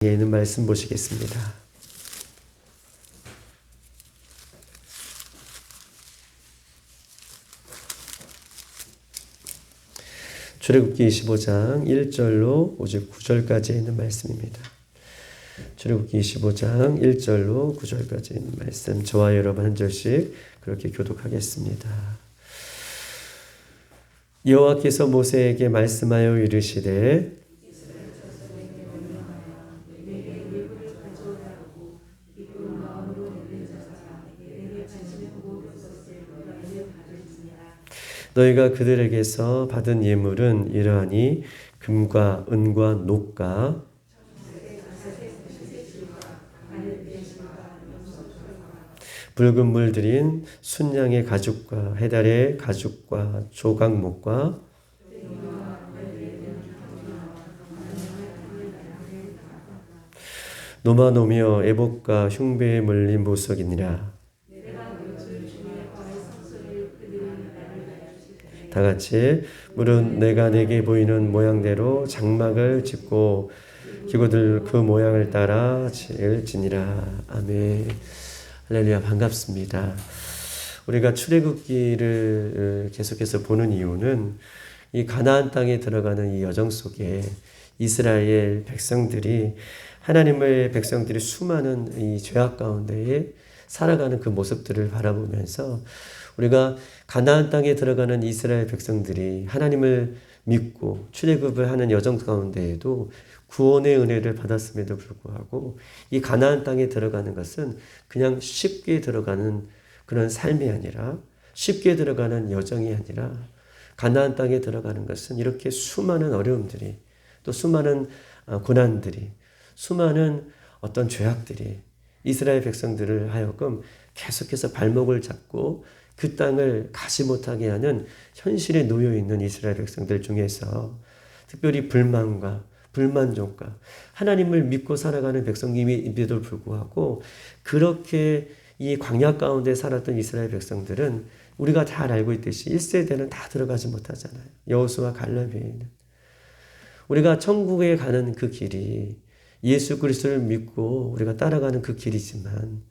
있는 말씀 보시겠습니다. 출애굽기 25장 1절로 9절까지 있는 말씀입니다. 출애굽기 25장 1절로 9절까지 있는 말씀, 저와 여러분 한 절씩 그렇게 교독하겠습니다. 여호와께서 모세에게 말씀하여 이르시되 너희가 그들에게서 받은 예물은 이러하니 금과 은과 녹과 붉은 물 들인 순양의 가죽과 해달의 가죽과 조각목과 노마노며 애복과 흉배에 물린 보석이니라. 다같이 물은 내가 내게 보이는 모양대로 장막을 짓고 기구들 그 모양을 따라 지을지니라. 아멘. 할렐루야. 반갑습니다. 우리가 출애굽기를 계속해서 보는 이유는 이 가나안 땅에 들어가는 이 여정 속에 이스라엘 백성들이, 하나님의 백성들이 수많은 이 죄악 가운데에 살아가는 그 모습들을 바라보면서 우리가 가나안 땅에 들어가는 이스라엘 백성들이 하나님을 믿고 출애굽을 하는 여정 가운데에도 구원의 은혜를 받았음에도 불구하고 이 가나안 땅에 들어가는 것은 그냥 쉽게 들어가는 그런 삶이 아니라, 쉽게 들어가는 여정이 아니라, 가나안 땅에 들어가는 것은 이렇게 수많은 어려움들이, 또 수많은 고난들이, 수많은 어떤 죄악들이 이스라엘 백성들을 하여금 계속해서 발목을 잡고 그 땅을 가지 못하게 하는 현실에 놓여 있는 이스라엘 백성들 중에서 특별히 불만과 불만족과 하나님을 믿고 살아가는 백성임에도 불구하고 그렇게 이 광야 가운데 살았던 이스라엘 백성들은 우리가 잘 알고 있듯이 1세대는 다 들어가지 못하잖아요. 여호수아 갈렙 외에는. 우리가 천국에 가는 그 길이 예수 그리스도를 믿고 우리가 따라가는 그 길이지만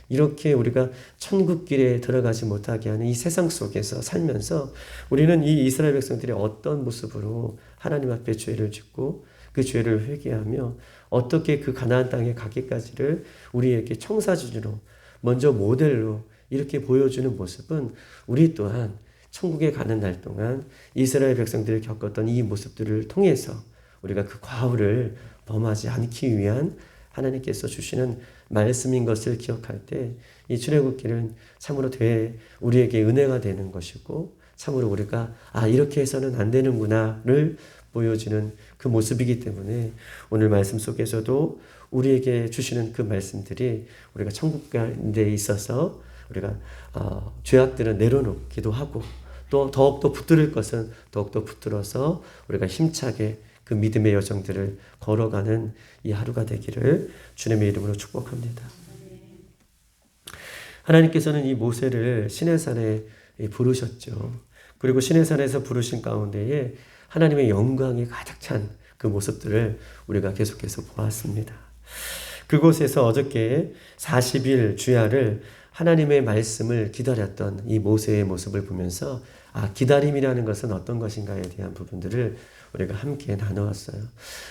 이렇게 우리가 천국길에 들어가지 못하게 하는 이 세상 속에서 살면서 우리는 이 이스라엘 백성들이 어떤 모습으로 하나님 앞에 죄를 짓고 그 죄를 회개하며 어떻게 그 가나안 땅에 가기까지를 우리에게 청사진으로 먼저 모델로 이렇게 보여주는 모습은 우리 또한 천국에 가는 날 동안 이스라엘 백성들이 겪었던 이 모습들을 통해서 우리가 그 과오를 범하지 않기 위한 하나님께서 주시는 말씀인 것을 기억할 때 이 출애굽기는 참으로 우리에게 은혜가 되는 것이고 참으로 우리가 이렇게 해서는 안 되는구나를 보여주는 그 모습이기 때문에 오늘 말씀 속에서도 우리에게 주시는 그 말씀들이 우리가 천국 가는 데 있어서 우리가 죄악들은 내려놓기도 하고 또 더욱더 붙들을 것은 더욱더 붙들어서 우리가 힘차게 그 믿음의 여정들을 걸어가는 이 하루가 되기를 주님의 이름으로 축복합니다. 하나님께서는 이 모세를 시내산에 부르셨죠. 그리고 시내산에서 부르신 가운데에 하나님의 영광이 가득 찬 그 모습들을 우리가 계속해서 보았습니다. 그곳에서 어저께 40일 주야를 하나님의 말씀을 기다렸던 이 모세의 모습을 보면서 기다림이라는 것은 어떤 것인가에 대한 부분들을 우리가 함께 나누었어요.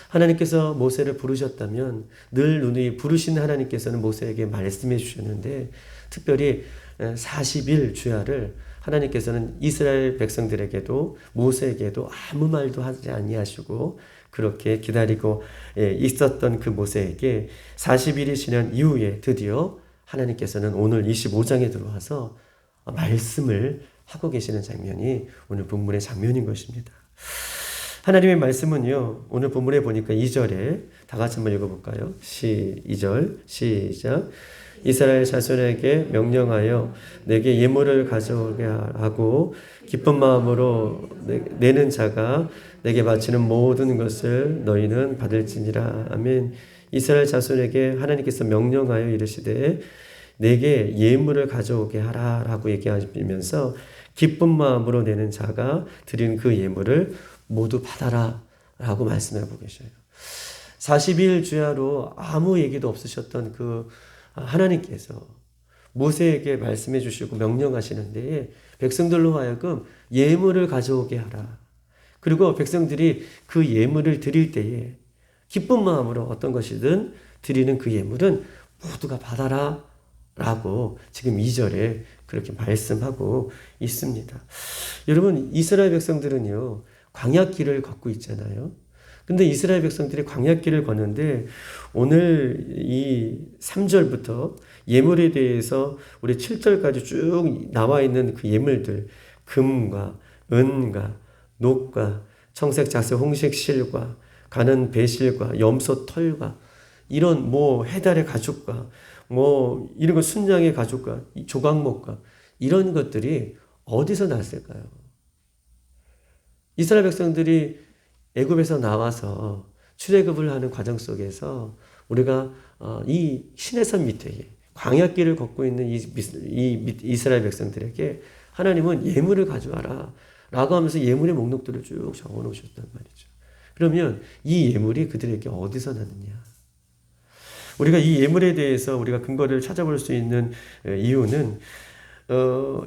하나님께서 모세를 부르셨다면 늘 눈이 부르신 하나님께서는 모세에게 말씀해 주셨는데 특별히 40일 주야를 하나님께서는 이스라엘 백성들에게도 모세에게도 아무 말도 하지 아니하시고 그렇게 기다리고 있었던 그 모세에게 40일이 지난 이후에 드디어 하나님께서는 오늘 25장에 들어와서 말씀을 하고 계시는 장면이 오늘 본문의 장면인 것입니다. 하나님의 말씀은요, 오늘 본문에 보니까 2절에 다 같이 한번 읽어볼까요? 2절 시작. 이스라엘 자손에게 명령하여 내게 예물을 가져오게 하고 기쁜 마음으로 내는 자가 내게 바치는 모든 것을 너희는 받을지니라. 아멘. 이스라엘 자손에게 하나님께서 명령하여 이르시되 내게 예물을 가져오게 하라라고 얘기하시면서 기쁜 마음으로 내는 자가 드린 그 예물을 모두 받아라 라고 말씀하고 계셔요. 40일 주야로 아무 얘기도 없으셨던 그 하나님께서 모세에게 말씀해 주시고 명령하시는데 백성들로 하여금 예물을 가져오게 하라. 그리고 백성들이 그 예물을 드릴 때에 기쁜 마음으로 어떤 것이든 드리는 그 예물은 모두가 받아라 라고 지금 2절에 그렇게 말씀하고 있습니다. 여러분, 이스라엘 백성들은요 광야길을 걷고 있잖아요. 근데 이스라엘 백성들이 광야길을 걷는데 오늘 이 3절부터 예물에 대해서 우리 7절까지 쭉 나와 있는 그 예물들, 금과 은과 녹과 청색 자색 홍색 실과 가는 배실과 염소 털과 이런 뭐 해달의 가죽과 뭐 이런 거 순양의 가죽과 조각목과 이런 것들이 어디서 났을까요? 이스라엘 백성들이 애굽에서 나와서 출애굽을 하는 과정 속에서 우리가 이 시내산 밑에 광야길을 걷고 있는 이 이스라엘 백성들에게 하나님은 예물을 가져와라 라고 하면서 예물의 목록들을 쭉 적어 놓으셨단 말이죠. 그러면 이 예물이 그들에게 어디서 났느냐? 우리가 이 예물에 대해서 우리가 근거를 찾아볼 수 있는 이유는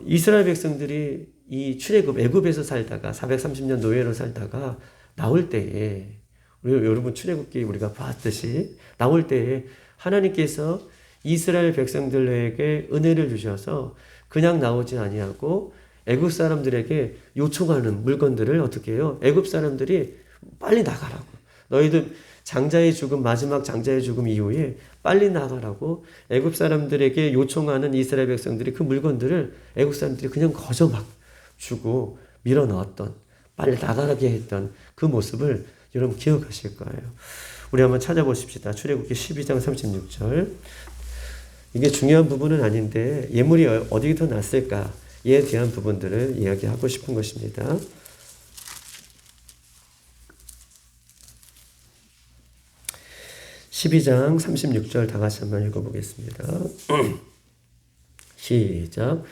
이스라엘 백성들이 이 출애굽 애굽에서 살다가 430년 노예로 살다가 나올 때에 여러분 출애굽기 우리가 봤듯이 나올 때에 하나님께서 이스라엘 백성들에게 은혜를 주셔서 그냥 나오지 아니하고 애굽 사람들에게 요청하는 물건들을 어떻게 해요? 애굽 사람들이 빨리 나가라고. 너희들 장자의 죽음, 마지막 장자의 죽음 이후에 빨리 나가라고 애굽 사람들에게 요청하는 이스라엘 백성들이 그 물건들을 애굽 사람들이 그냥 거저 막 주고 밀어 넣었던, 빨리 나가게 했던 그 모습을 여러분 기억하실 거예요. 우리 한번 찾아보십시다. 출애굽기 12장 36절. 이게 중요한 부분은 아닌데 예물이 어디서 났을까에 대한 부분들을 이야기하고 싶은 것입니다. 12장 36절 다 같이 한번 읽어보겠습니다. 시작.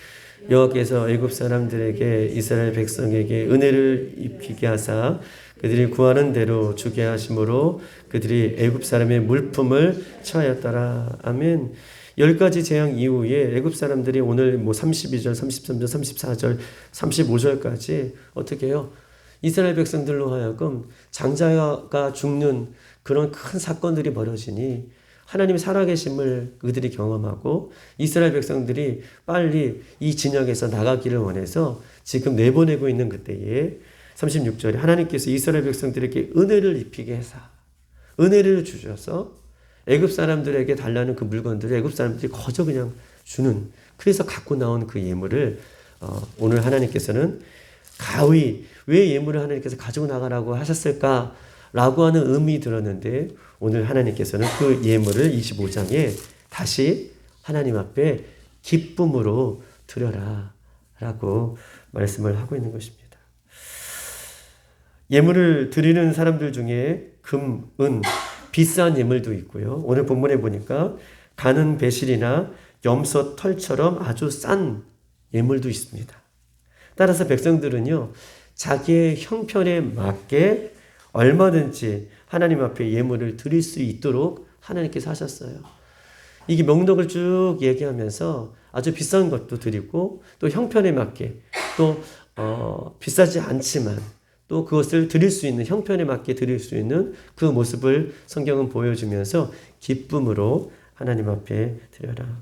여호와께서 애굽 사람들에게 이스라엘 백성에게 은혜를 입히게 하사 그들이 구하는 대로 주게 하심으로 그들이 애굽 사람의 물품을 취하였더라. 아멘. 10가지 재앙 이후에 애굽 사람들이 오늘 뭐 32절, 33절, 34절, 35절까지 어떻게 해요? 이스라엘 백성들로 하여금 장자가 죽는 그런 큰 사건들이 벌어지니 하나님의 살아계심을 그들이 경험하고 이스라엘 백성들이 빨리 이 진영에서 나가기를 원해서 지금 내보내고 있는 그때에 36절에 하나님께서 이스라엘 백성들에게 은혜를 입히게 해서 은혜를 주셔서 애굽 사람들에게 달라는 그 물건들을 애굽 사람들이 거저 그냥 주는, 그래서 갖고 나온 그 예물을 오늘 하나님께서는 가히 왜 예물을 하나님께서 가지고 나가라고 하셨을까? 라고 하는 의미 들었는데 오늘 하나님께서는 그 예물을 25장에 다시 하나님 앞에 기쁨으로 드려라 라고 말씀을 하고 있는 것입니다. 예물을 드리는 사람들 중에 금, 은, 비싼 예물도 있고요. 오늘 본문에 보니까 가는 배실이나 염소 털처럼 아주 싼 예물도 있습니다. 따라서 백성들은요, 자기의 형편에 맞게 얼마든지 하나님 앞에 예물을 드릴 수 있도록 하나님께서 하셨어요. 이게 명록을 쭉 얘기하면서 아주 비싼 것도 드리고 또 형편에 맞게 또 비싸지 않지만 또 그것을 드릴 수 있는, 형편에 맞게 드릴 수 있는 그 모습을 성경은 보여주면서 기쁨으로 하나님 앞에 드려라.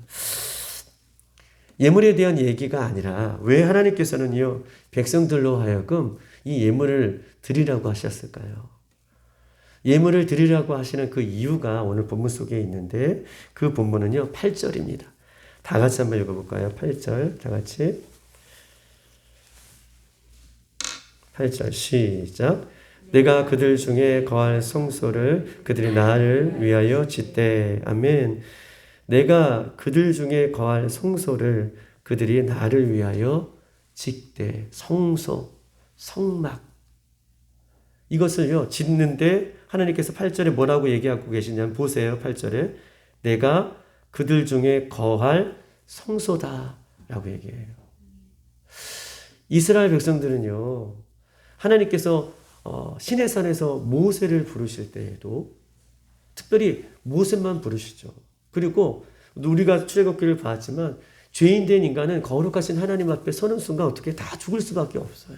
예물에 대한 얘기가 아니라 왜 하나님께서는요 백성들로 하여금 이 예물을 드리라고 하셨을까요? 예물을 드리라고 하시는 그 이유가 오늘 본문 속에 있는데 그 본문은요 8절입니다. 다 같이 한번 읽어볼까요? 8절 다 같이 8절 시작. 내가 그들 중에 거할 성소를 그들이 나를 위하여 짓되. 아멘. 내가 그들 중에 거할 성소를 그들이 나를 위하여 짓되. 성소, 성막. 이것을요 짓는데 하나님께서 8절에 뭐라고 얘기하고 계시냐면 보세요. 8절에 내가 그들 중에 거할 성소다 라고 얘기해요. 이스라엘 백성들은요 하나님께서 시내산에서 모세를 부르실 때에도 특별히 모세만 부르시죠. 그리고 우리가 출애굽기를 봤지만 죄인 된 인간은 거룩하신 하나님 앞에 서는 순간 어떻게 다 죽을 수밖에 없어요.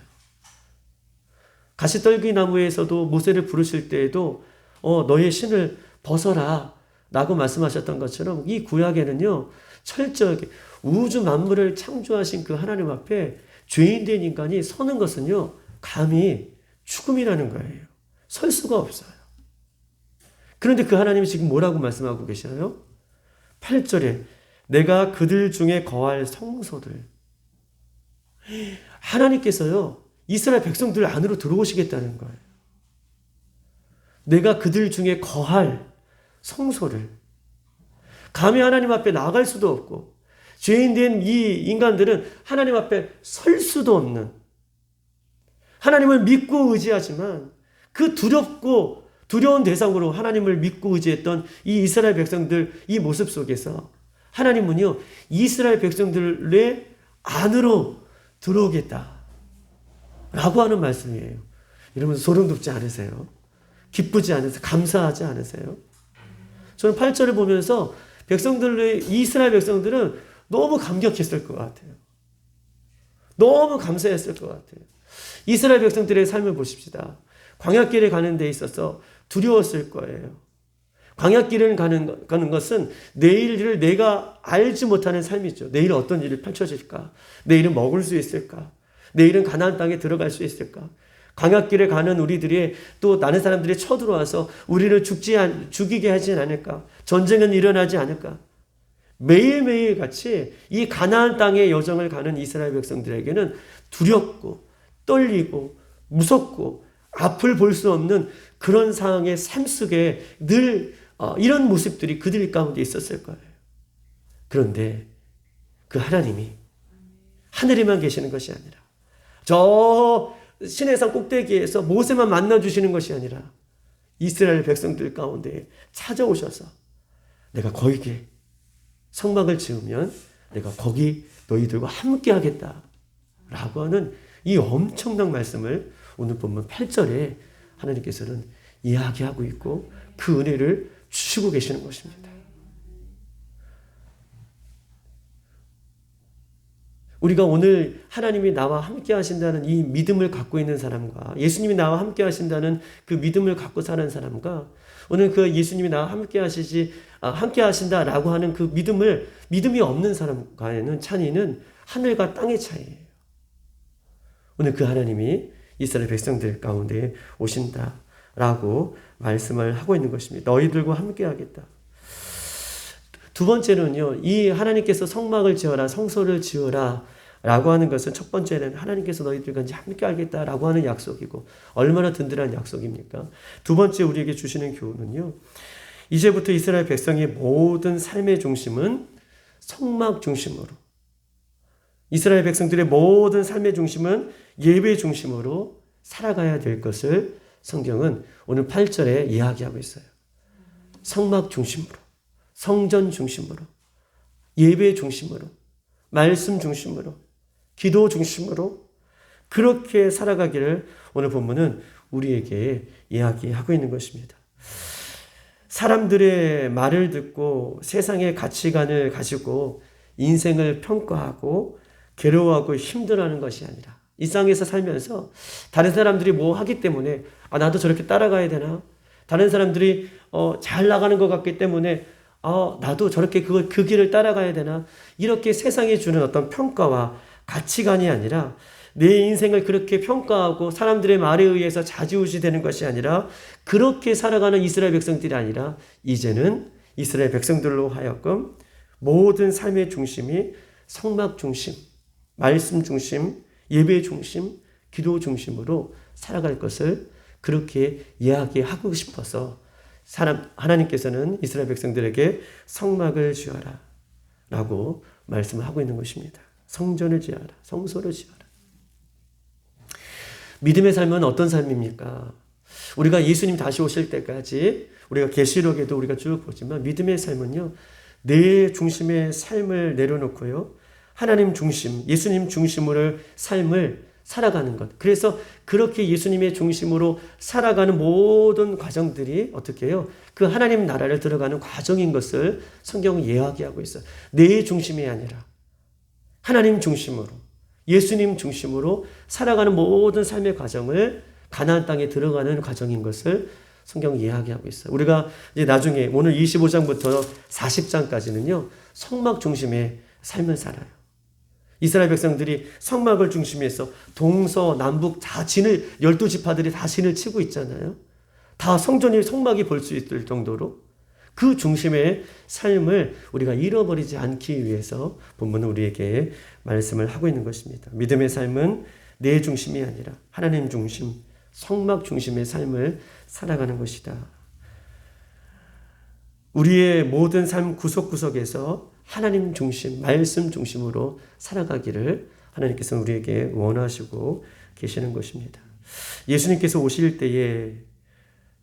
가시떨기 나무에서도 모세를 부르실 때에도 너의 신을 벗어라 라고 말씀하셨던 것처럼 이 구약에는요 철저하게 우주 만물을 창조하신 그 하나님 앞에 죄인 된 인간이 서는 것은요 감히 죽음이라는 거예요. 설 수가 없어요. 그런데 그 하나님이 지금 뭐라고 말씀하고 계셔요? 8절에 내가 그들 중에 거할 성소들. 하나님께서요 이스라엘 백성들 안으로 들어오시겠다는 거예요. 내가 그들 중에 거할 성소를. 감히 하나님 앞에 나갈 수도 없고 죄인 된 이 인간들은 하나님 앞에 설 수도 없는, 하나님을 믿고 의지하지만 그 두려운 대상으로 하나님을 믿고 의지했던 이 이스라엘 백성들 이 모습 속에서 하나님은요 이스라엘 백성들의 안으로 들어오겠다 라고 하는 말씀이에요. 여러분 소름 돋지 않으세요? 기쁘지 않으세요? 감사하지 않으세요? 저는 8절을 보면서 이스라엘 백성들은 너무 감격했을 것 같아요. 너무 감사했을 것 같아요. 이스라엘 백성들의 삶을 보십시다. 광야길에 가는 데 있어서 두려웠을 거예요. 광야길을 가는 것은 내일을 내가 알지 못하는 삶이죠. 내일 어떤 일이 펼쳐질까? 내일은 먹을 수 있을까? 내일은 가나안 땅에 들어갈 수 있을까? 광야길에 가는 우리들이 또 다른 사람들이 쳐들어와서 우리를 죽이게 하진 않을까? 전쟁은 일어나지 않을까? 매일매일 같이 이 가나안 땅의 여정을 가는 이스라엘 백성들에게는 두렵고 떨리고 무섭고 앞을 볼 수 없는 그런 상황의 삶 속에 늘 이런 모습들이 그들 가운데 있었을 거예요. 그런데 그 하나님이 하늘에만 계시는 것이 아니라 저 시내산 꼭대기에서 모세만 만나주시는 것이 아니라 이스라엘 백성들 가운데 찾아오셔서 내가 거기에 성막을 지으면 내가 거기 너희들과 함께 하겠다 라고 하는 이 엄청난 말씀을 오늘 본문 8절에 하나님께서는 이야기하고 있고 그 은혜를 주시고 계시는 것입니다. 우리가 오늘 하나님이 나와 함께 하신다는 이 믿음을 갖고 있는 사람과 예수님이 나와 함께 하신다는 그 믿음을 갖고 사는 사람과 오늘 그 예수님이 나와 함께 하신다라고 하는 그 믿음이 없는 사람과의 차이는 하늘과 땅의 차이예요. 오늘 그 하나님이 이스라엘 백성들 가운데 오신다라고 말씀을 하고 있는 것입니다. 너희들과 함께 하겠다. 두 번째는요, 이 하나님께서 성막을 지어라, 성소를 지어라 라고 하는 것은 첫 번째는 하나님께서 너희들과 함께 하겠다라고 하는 약속이고 얼마나 든든한 약속입니까? 두 번째 우리에게 주시는 교훈은요, 이제부터 이스라엘 백성의 모든 삶의 중심은 성막 중심으로, 이스라엘 백성들의 모든 삶의 중심은 예배 중심으로 살아가야 될 것을 성경은 오늘 8절에 이야기하고 있어요. 성막 중심으로, 성전 중심으로, 예배 중심으로, 말씀 중심으로, 기도 중심으로 그렇게 살아가기를 오늘 본문은 우리에게 이야기하고 있는 것입니다. 사람들의 말을 듣고 세상의 가치관을 가지고 인생을 평가하고 괴로워하고 힘들어하는 것이 아니라 이 땅에서 살면서 다른 사람들이 뭐 하기 때문에 나도 저렇게 따라가야 되나? 다른 사람들이 잘 나가는 것 같기 때문에 나도 저렇게 그 길을 따라가야 되나? 이렇게 세상이 주는 어떤 평가와 가치관이 아니라 내 인생을 그렇게 평가하고 사람들의 말에 의해서 좌지우지되는 것이 아니라 그렇게 살아가는 이스라엘 백성들이 아니라 이제는 이스라엘 백성들로 하여금 모든 삶의 중심이 성막 중심, 말씀 중심, 예배 중심, 기도 중심으로 살아갈 것을 그렇게 이야기하고 싶어서 하나님께서는 이스라엘 백성들에게 성막을 지어라 라고 말씀을 하고 있는 것입니다. 성전을 지어라, 성소를 지어라. 믿음의 삶은 어떤 삶입니까? 우리가 예수님 다시 오실 때까지 우리가 계시록에도 우리가 쭉 보지만 믿음의 삶은요, 내 중심의 삶을 내려놓고요, 하나님 중심, 예수님 중심으로 삶을 살아가는 것. 그래서 그렇게 예수님의 중심으로 살아가는 모든 과정들이 어떻게 해요? 그 하나님 나라를 들어가는 과정인 것을 성경은 이야기하고 있어요. 내 중심이 아니라 하나님 중심으로, 예수님 중심으로 살아가는 모든 삶의 과정을 가나안 땅에 들어가는 과정인 것을 성경이 이야기하고 있어요. 우리가 이제 나중에 오늘 25장부터 40장까지는요. 성막 중심의 삶을 살아요. 이스라엘 백성들이 성막을 중심해서 동서남북 다 진을 12지파들이 다 진을 치고 있잖아요. 다 성막이 볼 수 있을 정도로 그 중심의 삶을 우리가 잃어버리지 않기 위해서 본문은 우리에게 말씀을 하고 있는 것입니다. 믿음의 삶은 내 중심이 아니라 하나님 중심, 성막 중심의 삶을 살아가는 것이다. 우리의 모든 삶 구석구석에서 하나님 중심, 말씀 중심으로 살아가기를 하나님께서 우리에게 원하시고 계시는 것입니다. 예수님께서 오실 때에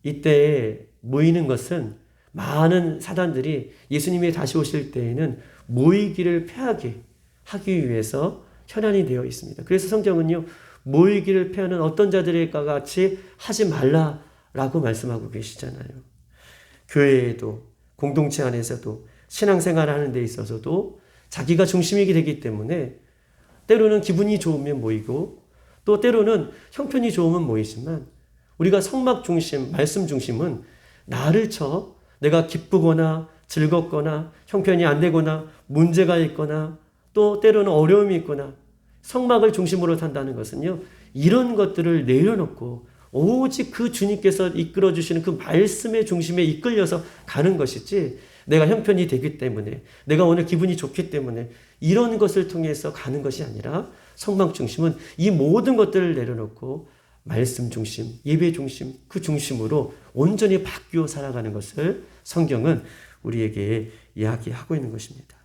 이때에 모이는 것은 많은 사단들이 예수님이 다시 오실 때에는 모이기를 패하게 하기 위해서 현안이 되어 있습니다. 그래서 성경은요, 모이기를 패하는 어떤 자들과 같이 하지 말라라고 말씀하고 계시잖아요. 교회에도 공동체 안에서도 신앙생활 하는 데 있어서도 자기가 중심이 되기 때문에 때로는 기분이 좋으면 모이고 또 때로는 형편이 좋으면 모이지만 우리가 성막 중심, 말씀 중심은 나를 쳐 내가 기쁘거나 즐겁거나 형편이 안 되거나 문제가 있거나 또 때로는 어려움이 있거나 성막을 중심으로 산다는 것은요. 이런 것들을 내려놓고 오직 그 주님께서 이끌어 주시는 그 말씀의 중심에 이끌려서 가는 것이지 내가 형편이 되기 때문에 내가 오늘 기분이 좋기 때문에 이런 것을 통해서 가는 것이 아니라 성막 중심은 이 모든 것들을 내려놓고 말씀 중심, 예배 중심, 그 중심으로 온전히 바뀌어 살아가는 것을 성경은 우리에게 이야기하고 있는 것입니다.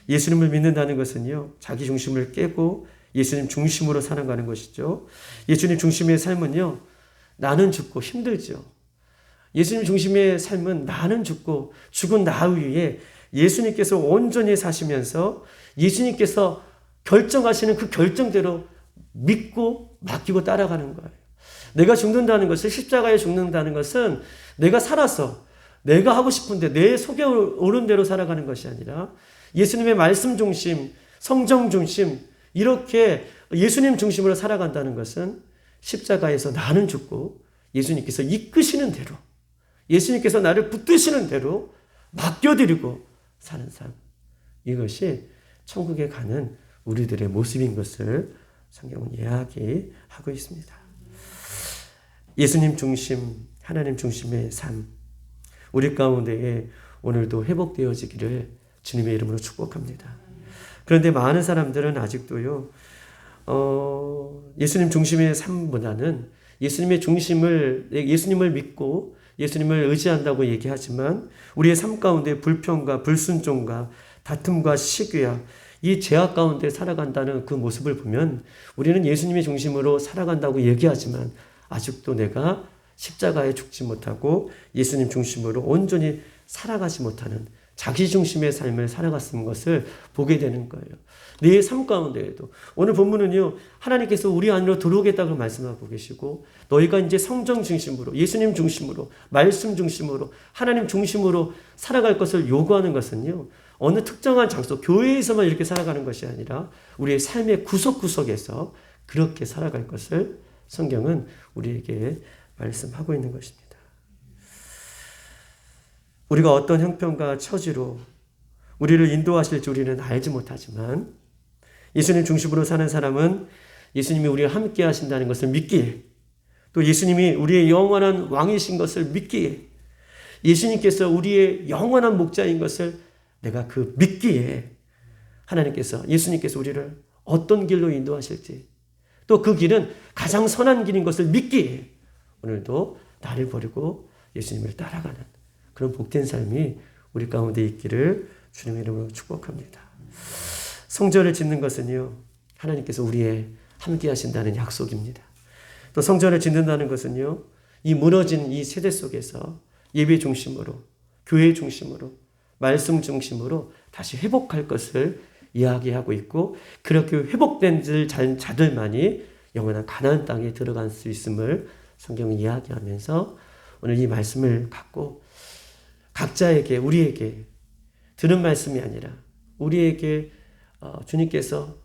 예수님을 믿는다는 것은요, 자기 중심을 깨고 예수님 중심으로 살아가는 것이죠. 예수님 중심의 삶은요, 나는 죽고 힘들죠. 예수님 중심의 삶은 나는 죽고 죽은 나 위에 예수님께서 온전히 사시면서 예수님께서 결정하시는 그 결정대로 믿고 맡기고 따라가는 거예요. 내가 죽는다는 것은 십자가에 죽는다는 것은 내가 살아서 내가 하고 싶은데 내 속에 오른 대로 살아가는 것이 아니라 예수님의 말씀 중심, 성정 중심 이렇게 예수님 중심으로 살아간다는 것은 십자가에서 나는 죽고 예수님께서 이끄시는 대로 예수님께서 나를 붙드시는 대로 맡겨드리고 사는 삶. 이것이 천국에 가는 우리들의 모습인 것을 성경은 이야기하고 있습니다. 예수님 중심, 하나님 중심의 삶. 우리 가운데에 오늘도 회복되어지기를 주님의 이름으로 축복합니다. 그런데 많은 사람들은 아직도요, 예수님 중심의 삶보다는 예수님을 믿고 예수님을 의지한다고 얘기하지만 우리의 삶 가운데 불평과 불순종과 다툼과 시기와 이 죄악 가운데 살아간다는 그 모습을 보면 우리는 예수님의 중심으로 살아간다고 얘기하지만 아직도 내가 십자가에 죽지 못하고 예수님 중심으로 온전히 살아가지 못하는 자기 중심의 삶을 살아갔는 것을 보게 되는 거예요. 내 삶 가운데에도 오늘 본문은요, 하나님께서 우리 안으로 들어오겠다고 말씀하고 계시고 너희가 이제 성정 중심으로 예수님 중심으로 말씀 중심으로 하나님 중심으로 살아갈 것을 요구하는 것은요, 어느 특정한 장소 교회에서만 이렇게 살아가는 것이 아니라 우리의 삶의 구석구석에서 그렇게 살아갈 것을 성경은 우리에게 말씀하고 있는 것입니다. 우리가 어떤 형편과 처지로 우리를 인도하실지 우리는 알지 못하지만 예수님 중심으로 사는 사람은 예수님이 우리와 함께 하신다는 것을 믿기에 또 예수님이 우리의 영원한 왕이신 것을 믿기에 예수님께서 우리의 영원한 목자인 것을 내가 그 믿기에 하나님께서 예수님께서 우리를 어떤 길로 인도하실지 또 그 길은 가장 선한 길인 것을 믿기에 오늘도 나를 버리고 예수님을 따라가는 그런 복된 삶이 우리 가운데 있기를 주님의 이름으로 축복합니다. 성전을 짓는 것은요, 하나님께서 우리의 함께 하신다는 약속입니다. 또 성전을 짓는다는 것은요, 이 무너진 이 세대 속에서 예배 중심으로, 교회 중심으로, 말씀 중심으로 다시 회복할 것을 이야기하고 있고 그렇게 회복된 자들만이 영원한 가나안 땅에 들어갈 수 있음을 성경은 이야기하면서 오늘 이 말씀을 갖고 각자에게, 우리에게 들은 말씀이 아니라 우리에게 주님께서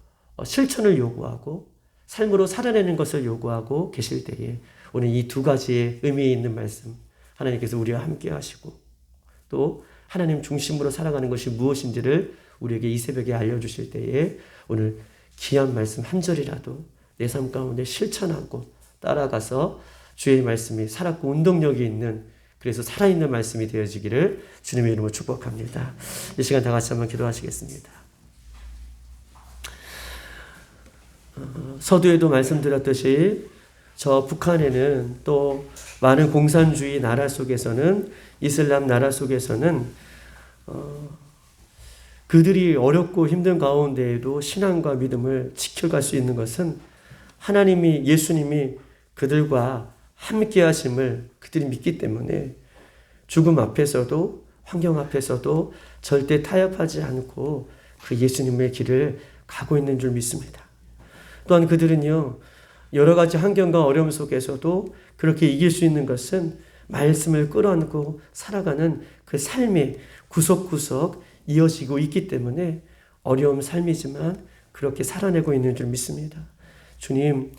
실천을 요구하고 삶으로 살아내는 것을 요구하고 계실 때에 오늘 이 두 가지의 의미 있는 말씀, 하나님께서 우리와 함께 하시고 또 하나님 중심으로 살아가는 것이 무엇인지를 우리에게 이 새벽에 알려주실 때에 오늘 귀한 말씀 한 절이라도 내 삶 가운데 실천하고 따라가서 주의 말씀이 살았고 운동력이 있는, 그래서 살아있는 말씀이 되어지기를 주님의 이름으로 축복합니다. 이 시간 다 같이 한번 기도하시겠습니다. 서두에도 말씀드렸듯이 저 북한에는 또 많은 공산주의 나라 속에서는, 이슬람 나라 속에서는 그들이 어렵고 힘든 가운데에도 신앙과 믿음을 지켜갈 수 있는 것은 하나님이, 예수님이 그들과 함께 하심을 그들이 믿기 때문에 죽음 앞에서도 환경 앞에서도 절대 타협하지 않고 그 예수님의 길을 가고 있는 줄 믿습니다. 또한 그들은요, 여러 가지 환경과 어려움 속에서도 그렇게 이길 수 있는 것은 말씀을 끌어안고 살아가는 그 삶이 구석구석 이어지고 있기 때문에 어려움 삶이지만 그렇게 살아내고 있는 줄 믿습니다. 주님,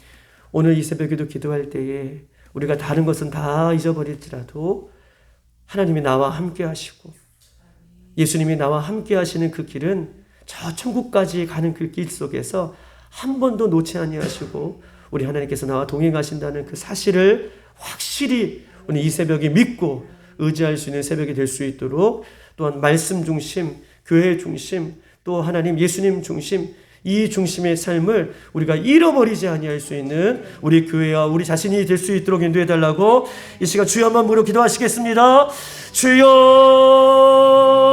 오늘 이 새벽에도 기도할 때에 우리가 다른 것은 다 잊어버릴지라도 하나님이 나와 함께 하시고 예수님이 나와 함께 하시는 그 길은 저 천국까지 가는 그 길 속에서 한 번도 놓지 아니하시고 우리 하나님께서 나와 동행하신다는 그 사실을 확실히 오늘 이 새벽에 믿고 의지할 수 있는 새벽이 될 수 있도록, 또한 말씀 중심, 교회 중심, 또 하나님 예수님 중심, 이 중심의 삶을 우리가 잃어버리지 아니할 수 있는 우리 교회와 우리 자신이 될 수 있도록 인도해 달라고 이 시간 주여 한번 부르고 기도하시겠습니다. 주여